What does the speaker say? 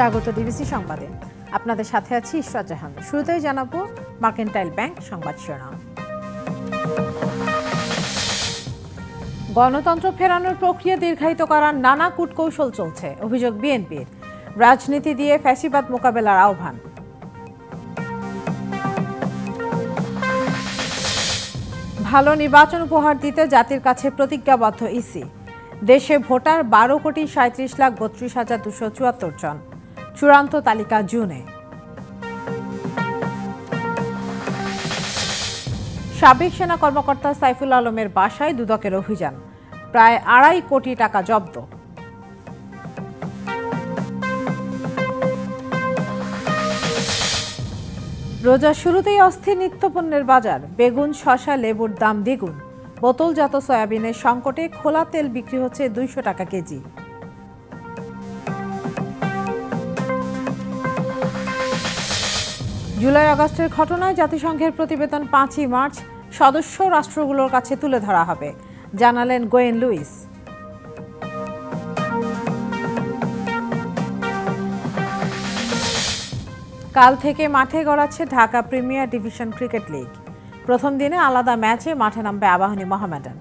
স্বাগত ডিবিসি সংবাদে। আপনাদের সাথে আছি ইশরাত জাহান। শুরুতেই জানাবো মার্কেন্টাইল ব্যাংক সংবাদ শিরোনাম। গণতন্ত্র ফেরানোর প্রক্রিয়া দীর্ঘায়িত করার নানা কূটকৌশল চলছে, অভিযোগ বিএনপির। রাজনীতি দিয়ে ফ্যাসিবাদ মোকাবেলার আহ্বান। ভালো নির্বাচন উপহার দিতে জাতির কাছে প্রতিজ্ঞাবদ্ধ ইসি। দেশে ভোটার 12,37,32,274 জন। চূড়ান্ত তালিকা জুনে। সাবেক সেনা কর্মকর্তা সাইফুল আলমের বাসায় দুদকের অভিযান, প্রায় 2.5 কোটি টাকা জব্দ। রোজার শুরুতেই অস্থির নিত্যপণ্যের বাজার। বেগুন, শসা, লেবুর দাম দ্বিগুণ। বোতলজাত সয়াবিনের সংকটে খোলা তেল বিক্রি হচ্ছে 200 টাকা কেজি। জুলাই আগস্টের ঘটনায় জাতিসংঘের প্রতিবেদন 5ই মার্চ সদস্য রাষ্ট্রগুলোর কাছে তুলে ধরা হবে, জানালেন গোয়েন লুইস। কাল থেকে মাঠে গড়াচ্ছে Dhaka premier division cricket league. প্রথম দিনে আলাদা ম্যাচে মাঠে নামবে আবাহনী মোহামেডান।